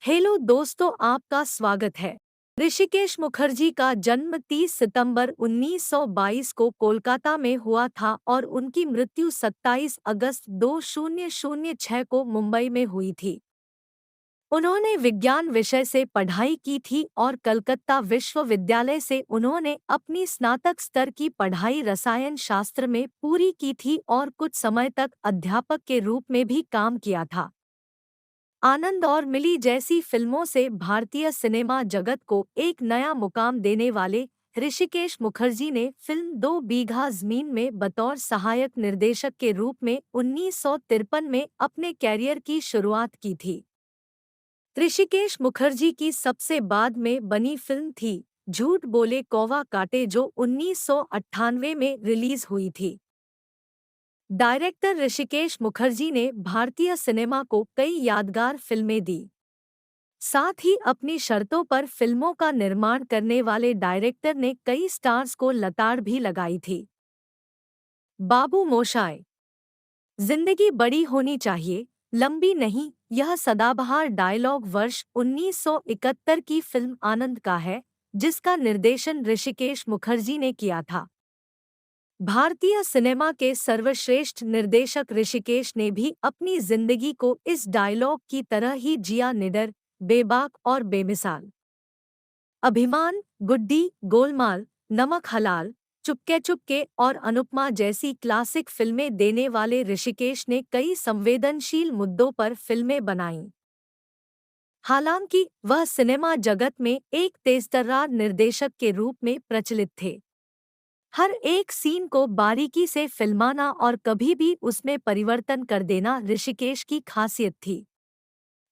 Hello दोस्तों, आपका स्वागत है। ऋषिकेश मुखर्जी का जन्म 30 सितंबर 1922 को कोलकाता में हुआ था और उनकी मृत्यु 27 अगस्त 2006 को मुंबई में हुई थी। उन्होंने विज्ञान विषय से पढ़ाई की थी और कलकत्ता विश्वविद्यालय से उन्होंने अपनी स्नातक स्तर की पढ़ाई रसायन शास्त्र में पूरी की थी और कुछ समय तक अध्यापक के रूप में भी काम किया था। आनंद और मिली जैसी फिल्मों से भारतीय सिनेमा जगत को एक नया मुकाम देने वाले ऋषिकेश मुखर्जी ने फिल्म 2 बीघा ज़मीन में बतौर सहायक निर्देशक के रूप में 1953 में अपने कैरियर की शुरुआत की थी। ऋषिकेश मुखर्जी की सबसे बाद में बनी फिल्म थी झूठ बोले कौवा काटे, जो 1998 में रिलीज हुई थी। डायरेक्टर ऋषिकेश मुखर्जी ने भारतीय सिनेमा को कई यादगार फिल्में दी। साथ ही अपनी शर्तों पर फिल्मों का निर्माण करने वाले डायरेक्टर ने कई स्टार्स को लताड़ भी लगाई थी। बाबू मोशाय, जिंदगी बड़ी होनी चाहिए, लंबी नहीं, यह सदाबहार डायलॉग वर्ष 1971 की फिल्म आनंद का है, जिसका निर्देशन ऋषिकेश मुखर्जी ने किया था। भारतीय सिनेमा के सर्वश्रेष्ठ निर्देशक ऋषिकेश ने भी अपनी जिंदगी को इस डायलॉग की तरह ही जिया, निडर, बेबाक और बेमिसाल। अभिमान, गुड्डी, गोलमाल, नमक हलाल, चुपके चुपके और अनुपमा जैसी क्लासिक फिल्में देने वाले ऋषिकेश ने कई संवेदनशील मुद्दों पर फिल्में बनाईं। हालांकि वह सिनेमा जगत में एक तेजतर्रार निर्देशक के रूप में प्रचलित थे। हर एक सीन को बारीकी से फिल्माना और कभी भी उसमें परिवर्तन कर देना ऋषिकेश की खासियत थी।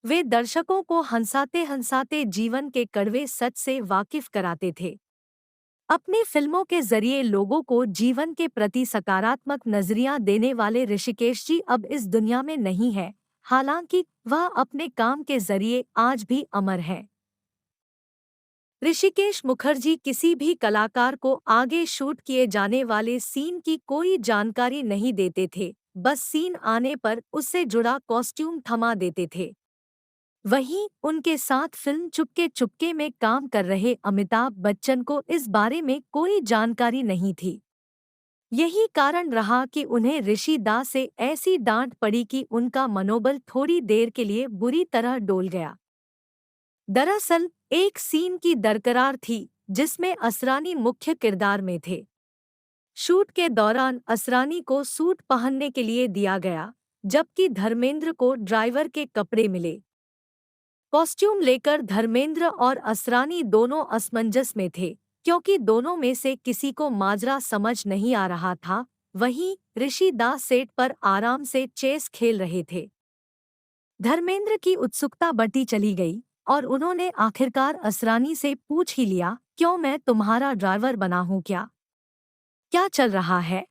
वे दर्शकों को हंसाते हंसाते जीवन के कड़वे सच से वाकिफ कराते थे। अपनी फिल्मों के जरिए लोगों को जीवन के प्रति सकारात्मक नजरिया देने वाले ऋषिकेश जी अब इस दुनिया में नहीं है, हालांकि वह अपने काम के जरिए आज भी अमर हैं। ऋषिकेश मुखर्जी किसी भी कलाकार को आगे शूट किए जाने वाले सीन की कोई जानकारी नहीं देते थे, बस सीन आने पर उससे जुड़ा कॉस्ट्यूम थमा देते थे। वहीं उनके साथ फिल्म चुपके चुपके में काम कर रहे अमिताभ बच्चन को इस बारे में कोई जानकारी नहीं थी। यही कारण रहा कि उन्हें ऋषि दा से ऐसी डांट पड़ी कि उनका मनोबल थोड़ी देर के लिए बुरी तरह डोल गया। दरअसल एक सीन की दरकरार थी जिसमें असरानी मुख्य किरदार में थे। शूट के दौरान असरानी को सूट पहनने के लिए दिया गया, जबकि धर्मेंद्र को ड्राइवर के कपड़े मिले। कॉस्ट्यूम लेकर धर्मेंद्र और असरानी दोनों असमंजस में थे, क्योंकि दोनों में से किसी को माजरा समझ नहीं आ रहा था। वहीं ऋषि दास सेट पर आराम से चेस खेल रहे थे। धर्मेंद्र की उत्सुकता बढ़ती चली गई और उन्होंने आखिरकार असरानी से पूछ ही लिया, क्यों, मैं तुम्हारा ड्राइवर बना हूं क्या? क्या चल रहा है?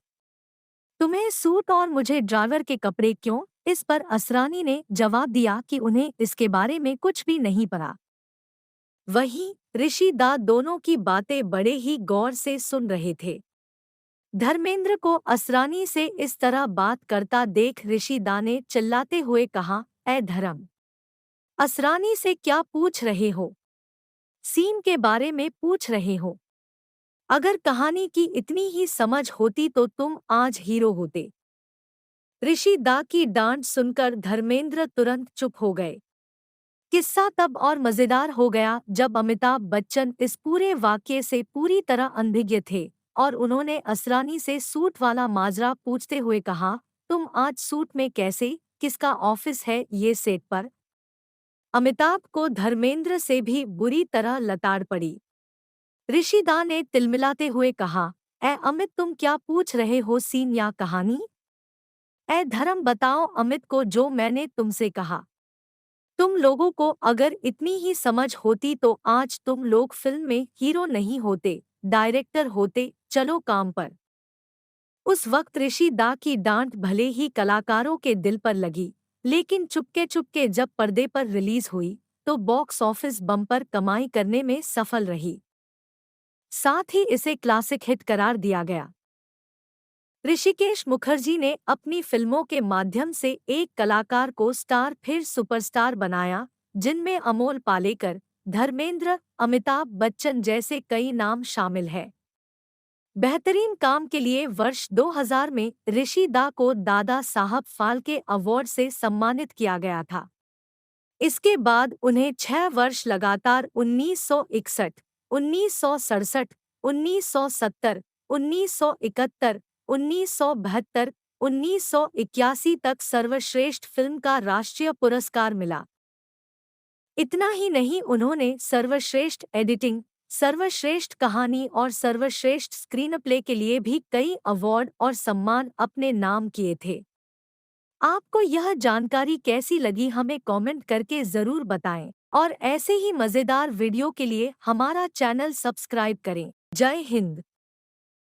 तुम्हें सूट और मुझे ड्राइवर के कपड़े क्यों? इस पर असरानी ने जवाब दिया कि उन्हें इसके बारे में कुछ भी नहीं पता। वहीं ऋषि दा दोनों की बातें बड़े ही गौर से सुन रहे थे। धर्मेंद्र को असरानी से इस तरह बात करता देख ऋषि दा ने चिल्लाते हुए कहा, ऐ धर्म, असरानी से क्या पूछ रहे हो? सीन के बारे में पूछ रहे हो? अगर कहानी की इतनी ही समझ होती तो तुम आज हीरो होते। ऋषि दा की डांट सुनकर धर्मेंद्र तुरंत चुप हो गए। किस्सा तब और मजेदार हो गया जब अमिताभ बच्चन इस पूरे वाकये से पूरी तरह अनभिज्ञ थे और उन्होंने असरानी से सूट वाला माजरा पूछते हुए कहा, तुम आज सूट में कैसे? किसका ऑफिस है ये सेट पर? अमिताभ को धर्मेंद्र से भी बुरी तरह लताड़ पड़ी। ऋषि दा ने तिलमिलाते हुए कहा, ऐ अमित, तुम क्या पूछ रहे हो, सीन या कहानी? ऐ धर्म, बताओ अमित को जो मैंने तुमसे कहा। तुम लोगों को अगर इतनी ही समझ होती तो आज तुम लोग फिल्म में हीरो नहीं होते, डायरेक्टर होते। चलो काम पर। उस वक्त ऋषि दा की डांट भले ही कलाकारों के दिल पर लगी, लेकिन चुपके चुपके जब पर्दे पर रिलीज हुई तो बॉक्स ऑफिस बम्पर कमाई करने में सफल रही। साथ ही इसे क्लासिक हिट करार दिया गया। ऋषिकेश मुखर्जी ने अपनी फिल्मों के माध्यम से एक कलाकार को स्टार फिर सुपरस्टार बनाया, जिनमें अमोल पालेकर, धर्मेंद्र, अमिताभ बच्चन जैसे कई नाम शामिल हैं। बेहतरीन काम के लिए वर्ष 2000 में ऋषि दा को दादा साहब फाल्के अवार्ड से सम्मानित किया गया था। इसके बाद उन्हें 6 वर्ष लगातार 1961, 1967, 1970, 1971, 1972, 1981 तक सर्वश्रेष्ठ फिल्म का राष्ट्रीय पुरस्कार मिला। इतना ही नहीं, उन्होंने सर्वश्रेष्ठ एडिटिंग, सर्वश्रेष्ठ कहानी और सर्वश्रेष्ठ स्क्रीनप्ले के लिए भी कई अवार्ड और सम्मान अपने नाम किए थे। आपको यह जानकारी कैसी लगी हमें कमेंट करके ज़रूर बताएं और ऐसे ही मज़ेदार वीडियो के लिए हमारा चैनल सब्सक्राइब करें। जय हिंद।